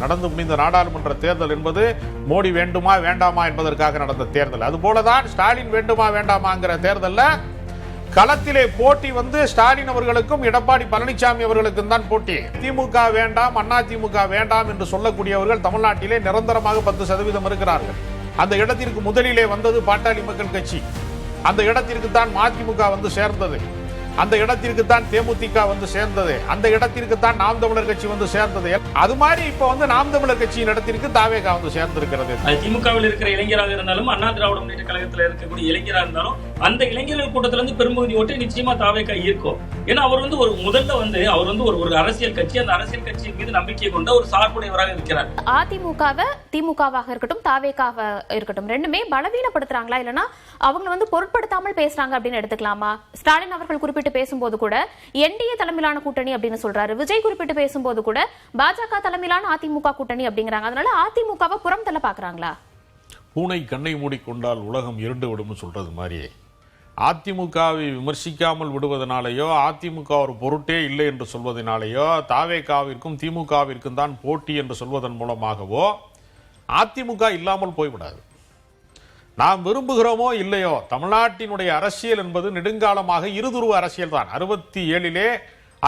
நடந்து முடிந்த நாடாளுமன்ற தேர்தல் என்பது மோடி வேண்டுமா வேண்டாமா என்பதற்காக நடந்த தேர்தல். அதுபோலதான் ஸ்டாலின் வேண்டுமா வேண்டாமாங்கிற தேர்தலில் களத்திலே போட்டி வந்து ஸ்டாலின் அவர்களுக்கும் எடப்பாடி பழனிசாமி அவர்களுக்கும் தான் போட்டி. திமுக வேண்டாம், அதிமுக வேண்டாம் என்று சொல்லக்கூடியவர்கள் தமிழ்நாட்டிலே நிரந்தரமாக 10% இருக்கிறார்கள். அந்த இடத்திற்கு முதலிலே வந்தது பாட்டாளி மக்கள் கட்சி. அந்த இடத்திற்கு தான் மதிமுக வந்து சேர்ந்தது. அந்த இடத்திற்கு தான் தேமுதிக வந்து சேர்ந்தது. அந்த இடத்திற்கு தான் நாம் தமிழர் கட்சி வந்து சேர்ந்தது. அது மாதிரி இப்ப வந்து நாம் தமிழர் கட்சியின் இடத்திற்கு தாவேகா வந்து சேர்ந்திருக்கிறது. திமுகவில் இருக்கிற இளைஞராக இருந்தாலும் அண்ணா திராவிட முன்னேற்ற கழகத்தில் இருக்கக்கூடிய இளைஞராக இருந்தாலும் அந்த இளைஞர்கள் கூட்டத்துல இருந்து பெரும்பகுதி ஓட்டு நிச்சயமா தாவேகா இருக்கும். ஏன்னா அவர் வந்து ஒரு முதல்ல வந்து அவர் வந்து ஒரு அரசியல் கட்சி, அந்த அரசியல் கட்சியின் மீது நம்பிக்கை கொண்ட ஒரு சார்புடையவராக இருக்கிறார். அதிமுகவை திமுகவாக இருக்கட்டும், தாவேகாவா இருக்கட்டும், ரெண்டுமே பலவீனப்படுத்துறாங்களா இல்லனா அவங்க வந்து பொருட்படுத்தாமல் பேசுறாங்க அப்படின்னு எடுத்துக்கலாமா? ஸ்டாலின் அவர்கள் குறிப்பிட்டு பேசும்போது கூட என்டிஏ தலைமையிலான கூட்டணி அப்படின்னு சொல்றாரு. விஜய் குறிப்பிட்டு பேசும்போது கூட பாஜக தலைமையிலான அதிமுக கூட்டணி அப்படிங்கிறாங்க. அதனால அதிமுகவை புறம் தள்ள பாக்குறாங்களா? பூனை கண்ணை மூடிக்கொண்டால் உலகம் இருண்டு விடும் சொல்றது மாதிரி அதிமுகவை விமர்சிக்காமல் விடுவதனாலேயோ, அதிமுக ஒரு பொருட்டே இல்லை என்று சொல்வதனாலேயோ, தாவேகாவிற்கும் திமுகவிற்கும் தான் போட்டி என்று சொல்வதன் மூலமாகவோ அதிமுக இல்லாமல் போய்விடாது. நாம் விரும்புகிறோமோ இல்லையோ, தமிழ்நாட்டினுடைய அரசியல் என்பது நெடுங்காலமாக இருதுருவ அரசியல் தான். 67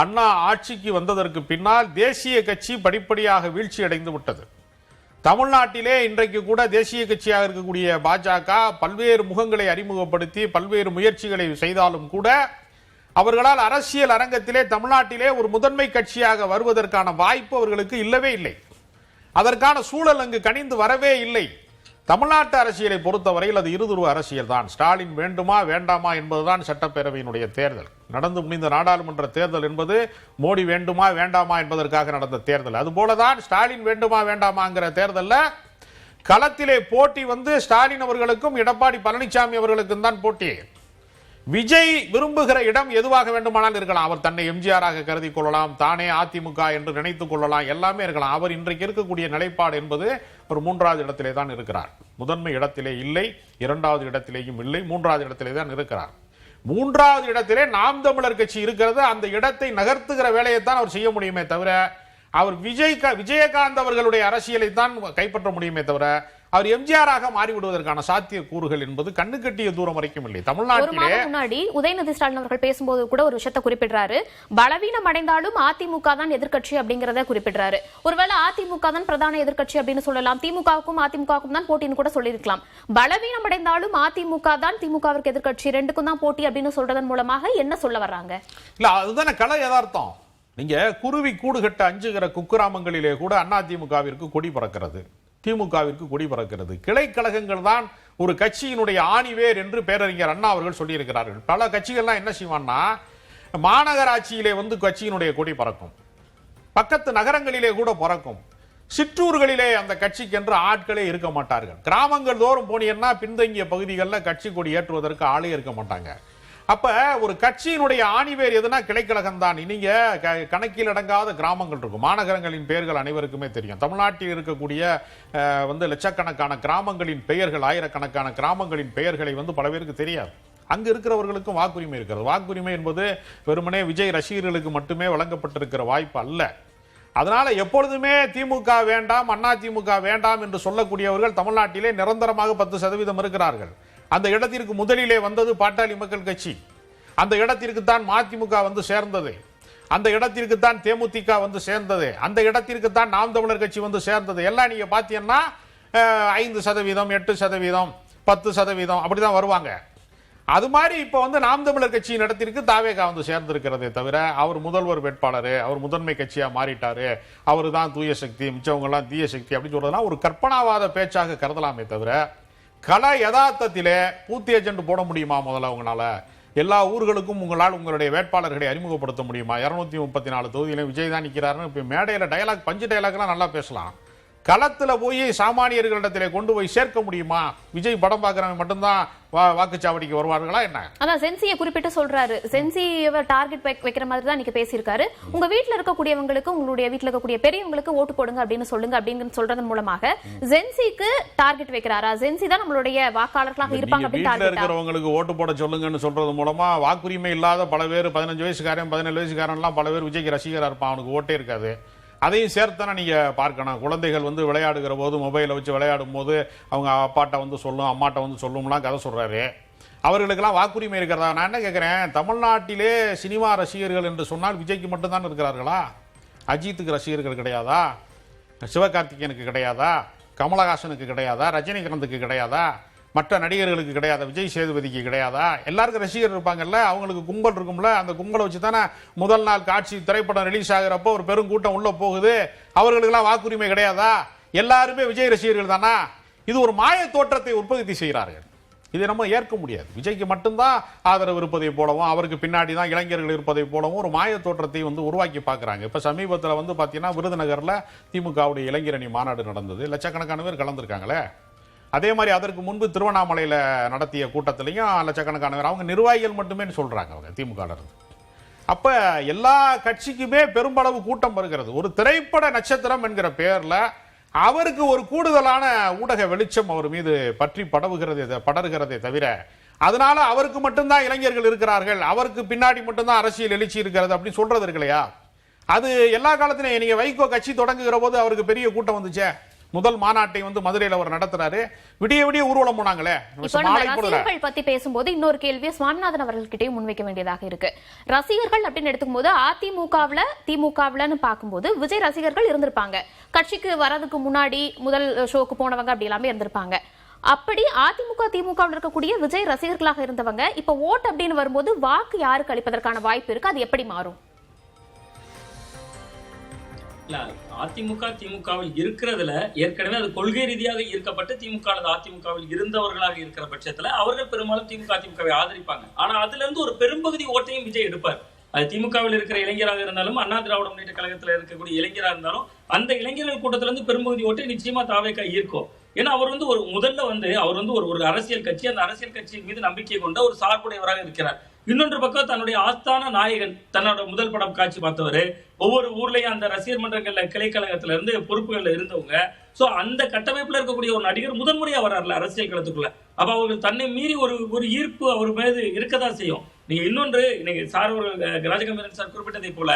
அண்ணா ஆட்சிக்கு வந்ததற்கு பின்னால் தேசிய கட்சி படிப்படியாக வீழ்ச்சி அடைந்து விட்டது. தமிழ்நாட்டிலே இன்றைக்கு கூட தேசிய கட்சியாக இருக்கக்கூடிய பாஜக பல்வேறு முகங்களை அறிமுகப்படுத்தி பல்வேறு முயற்சிகளை செய்தாலும் கூட அவர்களால் அரசியல் அரங்கத்திலே தமிழ்நாட்டிலே ஒரு முதன்மை கட்சியாக வருவதற்கான வாய்ப்பு அவர்களுக்கு இல்லவே இல்லை. அதற்கான சூழல் அங்கு கனிந்து வரவே இல்லை. தமிழ்நாட்டு அரசியலை பொறுத்தவரையில் அது இருதுருவ அரசியல் தான். ஸ்டாலின் வேண்டுமா வேண்டாமா என்பதுதான் சட்டப்பேரவையினுடைய தேர்தல். நடந்து முடிந்த நாடாளுமன்ற தேர்தல் என்பது மோடி வேண்டுமா வேண்டாமா என்பதற்காக நடந்த தேர்தல். அதுபோலதான் ஸ்டாலின் வேண்டுமா வேண்டாமாங்கிற தேர்தலில் களத்திலே போட்டி வந்து ஸ்டாலின் அவர்களுக்கும் எடப்பாடி பழனிசாமி அவர்களுக்கும் தான் போட்டி. விஜய் விரும்புகிற இடம் எதுவாக வேண்டுமானால் இருக்கலாம். அவர் தன்னை எம்ஜிஆராக கருதி கொள்ளலாம், தானே அதிமுக என்று நினைத்துக் கொள்ளலாம், எல்லாமே இருக்கலாம். அவர் இன்றைக்கு இருக்கக்கூடிய நிலைப்பாடு என்பது ஒரு 3வது இடத்திலே தான் இருக்கிறார். முதன்மை இடத்திலே இல்லை, 2வது இடத்திலேயும் இல்லை, 3வது இடத்திலே தான் இருக்கிறார். 3வது இடத்திலே நாம் தமிழர் கட்சி இருக்கிறது. அந்த இடத்தை நகர்த்துகிற வேலையை தான் அவர் செய்ய முடியுமே தவிர, அவர் விஜயகாந்த் அவர்களுடைய அரசியலை தான் கைப்பற்ற முடியுமே தவிர, அவர் எம்ஜிஆராக மாறிவிடுவதற்கான சாத்திய கூறுகள் என்பது கண்ணு கட்டிய தூரம் வரைக்கும் இல்லை. தமிழ்நாட்டிலே முன்னாடி உதயநிதி ஸ்டாலின் அவர்கள் பேசும்போது கூட ஒரு விஷயத்தை குறிப்பிடுறாரு. பலவீனம் அடைந்தாலும் அதிமுக தான் எதிர்க்கட்சி அப்படிங்கறத குறிப்பிடுறாரு. ஒருவேளை அதிமுக தான் பிரதான எதிர்க்கட்சி அப்படின்னு சொல்லலாம், திமுகவுக்கும் அதிமுகவுக்கும் தான் போட்டின்னு கூட சொல்லியிருக்கலாம். பலவீனம் அடைந்தாலும் அதிமுக தான் திமுகவிற்கு எதிர்க்கட்சி, ரெண்டுக்கும் தான் போட்டி அப்படின்னு சொல்றதன் மூலமாக என்ன சொல்ல வர்றாங்க? இல்ல, அதுதானே கலை யதார்த்தம். நீங்க குருவி கூடு கட்ட அஞ்சுகிற குக்கிராமங்களிலே கூட அதிமுகவிற்கு கொடி பறக்கிறது, திமுகவிற்கு கொடி பறக்கிறது. கிளை கழகங்கள் தான் ஒரு கட்சியினுடைய ஆணிவேர் என்று பேரறிஞர் அண்ணா அவர்கள் சொல்லியிருக்கிறார்கள். பல கட்சிகள்லாம் என்ன செய்வான்னா, மாநகராட்சியிலே வந்து கட்சியினுடைய கொடி பறக்கும், பக்கத்து நகரங்களிலே கூட பறக்கும், சிற்றூர்களிலே அந்த கட்சிக்கு என்று ஆட்களே இருக்க மாட்டார்கள். கிராமங்கள் தோறும் போனீங்கன்னா பின்தங்கிய பகுதிகளில் கட்சி கொடி ஏற்றுவதற்கு ஆளே இருக்க மாட்டாங்க. அப்ப ஒரு கட்சியினுடைய ஆணிவேர் எதுனா கிளைக்கழகம் தான். நீங்க கணக்கில் அடங்காத கிராமங்கள் இருக்கும். மாநகரங்களின் பெயர்கள் அனைவருக்குமே தெரியும். தமிழ்நாட்டில் இருக்கக்கூடிய வந்து லட்சக்கணக்கான கிராமங்களின் பெயர்கள், ஆயிரக்கணக்கான கிராமங்களின் பெயர்களை வந்து பல பேருக்கு தெரியாது. அங்கு இருக்கிறவர்களுக்கும் வாக்குரிமை இருக்கிறது. வாக்குரிமை என்பது வெறுமனே விஜய் ரசிகர்களுக்கு மட்டுமே வழங்கப்பட்டிருக்கிற வாய்ப்பு அல்ல. அதனால எப்பொழுதுமே திமுக வேண்டாம், அதிமுக வேண்டாம் என்று சொல்லக்கூடியவர்கள் தமிழ்நாட்டிலே நிரந்தரமாக 10% இருக்கிறார்கள். அந்த இடத்திற்கு முதலிலே வந்தது பாட்டாளி மக்கள் கட்சி. அந்த இடத்திற்கு தான் மதிமுக வந்து சேர்ந்தது. அந்த இடத்திற்கு தான் தேமுதிக வந்து சேர்ந்தது. அந்த இடத்திற்கு தான் நாம் தமிழர் கட்சி வந்து சேர்ந்தது. எல்லாம் நீங்க பாத்தீங்கன்னா 5%, 8%, 10% அப்படிதான் வருவாங்க. அது மாதிரி இப்ப வந்து நாம் தமிழர் கட்சியின் இடத்திற்கு தாவேகா வந்து சேர்ந்திருக்கிறதே தவிர, அவர் முதல்வர் வேட்பாளர், அவர் முதன்மை கட்சியா மாறிட்டாரு, அவரு தான் தூய சக்தி, மிச்சவங்க எல்லாம் தீய சக்தி அப்படின்னு சொல்றதுலாம் ஒரு கற்பனாவாத பேச்சாக கருதலாமே தவிர, கல யதார்த்தத்திலே பூத்தி ஏஜென்ட் போட முடியுமா? முதல்ல உங்களால எல்லா ஊர்களுக்கும் உங்களால் உங்களுடைய வேட்பாளர்களை அறிமுகப்படுத்த முடியுமா? 234 தொகுதியிலும் விஜய் தான் நிற்கிறாருன்னு இப்ப மேடையில டயலாக், பஞ்சு டயலாக்லாம் நல்லா பேசலாம். களத்துல போய் சாமானியர்களிடத்திலே கொண்டு போய் சேர்க்க முடியுமா? விஜய் படம் பார்க்கறவங்க மட்டும்தான் வாக்குச்சாவடிக்கு வருவார்களா என்ன? அதான் சென்சியை குறிப்பிட்டு சொல்றாரு. சென்சியை டார்கெட் வைக்கிற மாதிரி தான் நீங்க பேசியிருக்காரு. உங்க வீட்டுல இருக்கக்கூடியவங்களுக்கு, உங்களுடைய வீட்டுல இருக்கக்கூடிய பெரியவங்களுக்கு ஓட்டு போடுங்க அப்படின்னு சொல்லுங்க அப்படின்னு சொல்றதன் மூலமாக சென்சிக்கு டார்கெட் வைக்கிறாரா? சென்சி தான் நம்மளுடைய வாக்காளர்களாக இருப்பாங்க அப்படின்னு டார்கெட் இருக்கிறவங்களுக்கு ஓட்டு போட சொல்லுங்கன்னு சொல்றது மூலமா வாக்குரிமை இல்லாத பல பேர், 15 வயசுக்காரன் 17 வயசுக்காரன் எல்லாம் பல பேர் விஜய்க்கு ரசிகரா இருப்பான், அவனுக்கு ஓட்டே இருக்காது. அதையும் சேர்த்தானே நீங்க பார்க்கணும். குழந்தைகள் வந்து விளையாடுகிற போது மொபைலை வச்சு விளையாடும் போது அவங்க அப்பாட்ட வந்து சொல்லும், அம்மாட்ட வந்து சொல்லும்லாம் கதை சொல்றாரு. அவர்களுக்கெல்லாம் வாக்குரிமை இருக்கிறதா? நான் என்ன கேட்குறேன், தமிழ்நாட்டிலே சினிமா ரசிகர்கள் என்று சொன்னால் விஜய்க்கு மட்டும்தான் இருக்கிறார்களா? அஜித்துக்கு ரசிகர்கள் கிடையாதா? சிவகார்த்திகேயனுக்கு கிடையாதா? கமலஹாசனுக்கு கிடையாதா? ரஜினிகாந்துக்கு கிடையாதா? மற்ற நடிகர்களுக்கு கிடையாதா? விஜய் சேதுபதிக்கு கிடையாதா? எல்லாருக்கும் ரசிகர் இருப்பாங்கல்ல, அவங்களுக்கு கும்பல் இருக்கும்ல. அந்த கும்பலை வச்சு தானே முதல் நாள் காட்சி திரைப்படம் ரிலீஸ் ஆகிறப்போ ஒரு பெருங்கூட்டம் உள்ள போகுது. அவர்களுக்கெல்லாம் வாக்குரிமை கிடையாதா? எல்லாருமே விஜய் ரசிகர்கள் தானா? இது ஒரு மாய தோற்றத்தை உற்பத்தி செய்கிறார்கள். இதை நம்ம ஏற்க முடியாது. விஜய்க்கு மட்டும்தான் ஆதரவு இருப்பதை போலவும், அவருக்கு பின்னாடி தான் இளைஞர்கள் இருப்பதை போலவும் ஒரு மாய தோற்றத்தை வந்து உருவாக்கி பார்க்குறாங்க. இப்போ சமீபத்தில் வந்து பார்த்தீங்கன்னா விருதுநகரில் திமுகவுடைய இளைஞரணி மாநாடு நடந்தது. லட்சக்கணக்கான பேர் கலந்துருக்காங்களே. அதே மாதிரி அதற்கு முன்பு திருவண்ணாமலையில் நடத்திய கூட்டத்திலையும் லட்சக்கணக்கான பேர், அவங்க நிர்வாகிகள் மட்டுமே சொல்கிறாங்க அவங்க திமுக இருந்து. அப்போ எல்லா கட்சிக்குமே பெரும்பளவு கூட்டம் வருகிறது. ஒரு திரைப்பட நட்சத்திரம் என்கிற பெயரில் அவருக்கு ஒரு கூடுதலான ஊடக வெளிச்சம் அவர் மீது பற்றி படருகிறதே தவிர, அதனால அவருக்கு மட்டும்தான் இளைஞர்கள் இருக்கிறார்கள், அவருக்கு பின்னாடி மட்டும்தான் அரசியல் எழுச்சி இருக்கிறது அப்படின்னு சொல்றது இருக்கு இல்லையா? அது எல்லா காலத்திலையும் நீங்க வைகோ கட்சி தொடங்குகிற போது அவருக்கு பெரிய கூட்டம் வந்துச்சே. முதல் மாநாட்டை வந்து மதுரையில் அவர் நடத்துறாரு. விடிய விடிய ஊர்வலம் போனாங்களே. ரசிகர்கள் பத்தி பேசும்போது இன்னொரு கேள்வியை சுவாமிநாதன் அவர்கள்கிட்டயும் முன்வைக்க வேண்டியதாக இருக்கு. ரசிகர்கள் அப்படின்னு எடுத்துக்கும் போது திமுகவுலன்னு பார்க்கும்போது விஜய் ரசிகர்கள் இருந்திருப்பாங்க. கட்சிக்கு வரதுக்கு முன்னாடி முதல் ஷோக்கு போனவங்க அப்படி எல்லாமே இருந்திருப்பாங்க. அப்படி அதிமுக திமுகவில் இருக்கக்கூடிய விஜய் ரசிகர்களாக இருந்தவங்க இப்ப ஓட்டு அப்படின்னு வரும்போது வாக்கு யாருக்கு அளிப்பதற்கான வாய்ப்பு இருக்கு? அது எப்படி மாறும்? அதிமுக திமுகவில் இருக்கிறதுல ஏற்கனவே அது கொள்கை ரீதியாக ஈர்க்கப்பட்டு திமுக அல்லது அதிமுகவில் இருந்தவர்களாக இருக்கிற பட்சத்துல அவர்கள் பெரும்பாலும் திமுகவை ஆதரிப்பாங்க. ஆனா அதுல இருந்து ஒரு பெரும்பகுதி ஓட்டையும் விஜய் எடுப்பார். அது திமுகவில் இருக்கிற இளைஞராக இருந்தாலும், அண்ணா திராவிட முன்னேற்ற கழகத்துல இருக்கக்கூடிய இளைஞராக இருந்தாலும், அந்த இளைஞர்கள் கூட்டத்துல இருந்து பெரும்பகுதி ஓட்டை நிச்சயமா தாவேக்கா ஈர்க்கும். ஏன்னா அவர் வந்து ஒரு முதல்ல வந்து அவர் வந்து ஒரு அரசியல் கட்சி, அந்த அரசியல் கட்சியின் மீது நம்பிக்கை கொண்ட ஒரு சார்புடையவராக இருக்கிறார். இன்னொன்று பக்கம் தன்னுடைய ஆஸ்தான நாயகன், தன்னோட முதல் படம் காட்சி பார்த்தவர், ஒவ்வொரு ஊர்லயும் அந்த ரசிகர் மன்றங்கள்ல கிளைக்கழகத்துல இருந்து பொறுப்புகள்ல இருந்தவங்க. சோ அந்த கட்டமைப்புல இருக்கக்கூடிய ஒரு நடிகர் முதன்முறையா வர்றாருல அரசியல் களத்துக்குள்ள. அப்ப அவர்கள் தன்னை மீறி ஒரு ஈர்ப்பு அவர் மீது இருக்கதான் செய்யும். நீங்க இன்னொன்று, இன்னைக்கு சார் அவர்கள் ராஜகம்பீரன் சார் குறிப்பிட்டதை போல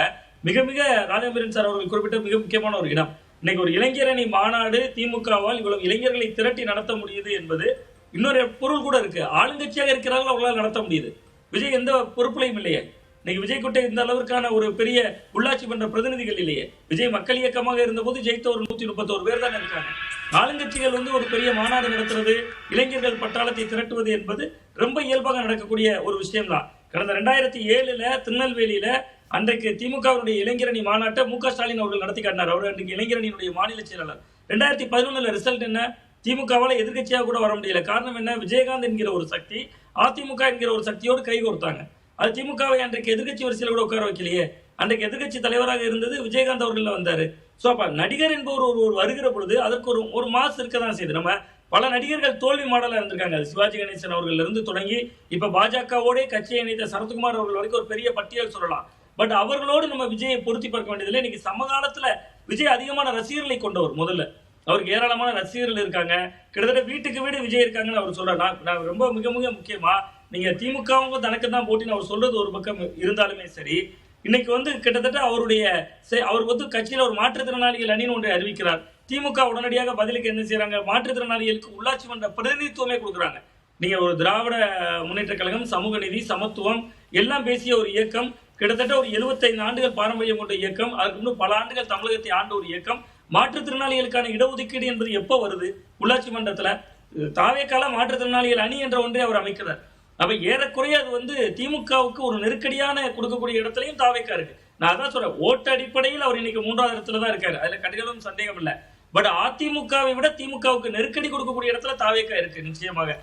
மிக மிக ராஜகம்பீரன் சார் அவர்கள் குறிப்பிட்ட மிக முக்கியமான ஒரு இடம். இன்னைக்கு ஒரு இளைஞரணி மாநாடு திமுகவால் இவ்வளவு இளைஞர்களை திரட்டி நடத்த முடியுது என்பது இன்னொரு பொருள் கூட இருக்கு. ஆளுங்கட்சியாக இருக்கிறார்கள், அவர்களால் நடத்த முடியுது. விஜய் எந்த பொறுப்புலையும் இல்லையே. இன்னைக்கு விஜய் கிட்ட இந்த அளவிற்கான ஒரு பெரிய உள்ளாட்சி மன்ற பிரதிநிதிகள் இல்லையே. விஜய் மக்கள் இயக்கமாக இருந்தபோது ஜெயித்த ஒரு 131 பேர் தான் இருக்காங்க. ஆளுங்கட்சிகள் வந்து ஒரு பெரிய மாநாடு நடத்துறது, இளைஞர்கள் பட்டாளத்தை திரட்டுவது என்பது ரொம்ப இயல்பாக நடக்கக்கூடிய ஒரு விஷயம்தான். கடந்த 2007 திருநெல்வேலியில அன்றைக்கு திமுகவுடைய இளைஞரணி மாநாட்டை மு க ஸ்டாலின் அவர்கள் நடத்தி காட்டினார். அவர் அன்றைக்கு இளைஞரணியுடைய மாநில செயலாளர். 2011 ரிசல்ட் என்ன? திமுகவால எதிர்கட்சியாக கூட வர முடியல. காரணம் என்ன? விஜயகாந்த் என்கிற ஒரு சக்தி அதிமுக என்கிற ஒரு சக்தியோடு கை கோர்த்தாங்க. அது திமுகவை அன்றைக்கு எதிர்கட்சி வரிசையில் கூட உட்கார வைக்கலையே. அன்றைக்கு எதிர்கட்சி தலைவராக இருந்தது விஜயகாந்த் அவர்கள் வந்தாரு. சோ அப்ப நடிகர் என்பவர் ஒரு வருகிற பொழுது அதற்கு ஒரு மாசு இருக்கதான் செய்யுது. நம்ம பல நடிகர்கள் தோல்வி மாடலா இருந்திருக்காங்க. சிவாஜி கணேசன் அவர்கள் இருந்து தொடங்கி இப்ப பாஜகவோட கட்சியை இணைத்த சரத்குமார் அவர்கள் வரைக்கும் ஒரு பெரிய பட்டியல் சொல்லலாம். பட் அவர்களோடு நம்ம விஜயை பொருத்தி பார்க்க வேண்டியதில்லை. இன்னைக்கு சமகாலத்துல விஜய் அதிகமான ரசிகர்களை கொண்டவர். முதல்ல அவருக்கு ஏராளமான ரசிகர்கள் இருக்காங்க. கிட்டத்தட்ட வீட்டுக்கு வீடு விஜய் இருக்காங்கன்னு அவர் சொல்றாரு. நான் ரொம்ப மிக மிக முக்கியமா, நீங்க திமுகவும் தனக்கு தான் போட்டின்னு அவர் சொல்றது ஒரு பக்கம் இருந்தாலுமே சரி, இன்னைக்கு வந்து கிட்டத்தட்ட அவர் வந்து கட்சியில ஒரு மாற்றுத்திறனாளிகள் அணின்னு ஒன்றை அறிவிக்கிறார். திமுக உடனடியாக பதிலுக்கு என்ன செய்யறாங்க? மாற்றுத்திறனாளிகளுக்கு உள்ளாட்சி மன்ற பிரதிநிதித்துவமே கொடுக்குறாங்க. நீங்க ஒரு திராவிட முன்னேற்ற கழகம், சமூக நீதி, சமத்துவம் எல்லாம் பேசிய ஒரு இயக்கம், கிட்டத்தட்ட ஒரு 75 ஆண்டுகள் பாரம்பரியம் கொண்ட இயக்கம், அதுக்கு முன்பு பல ஆண்டுகள் தமிழகத்தை ஆண்ட ஒரு இயக்கம். மாற்றுத்திறனாளிகளுக்கான இடஒதுக்கீடு என்பது எப்போ வருது? உள்ளாட்சி மன்றத்துல தாவேக்கால மாற்றுத்திறனாளிகள் அணி என்ற ஒன்றை அவர் அமைக்கிறார். அப்ப ஏறக்குறைய அது வந்து திமுகவுக்கு ஒரு நெருக்கடியான கொடுக்கக்கூடிய இடத்துலயும் தாவேக்கா இருக்கு. நான் அதான் சொல்றேன், ஓட்டு அடிப்படையில் அவர் இன்னைக்கு 3வது இடத்துல தான் இருக்காரு. அதுல கடுகளும் சந்தேகம் இல்லை. பட் அதிமுகவை விட திமுகவுக்கு நெருக்கடி கொடுக்கக்கூடிய இடத்துல தாவேக்கா இருக்கு நிச்சயமாக.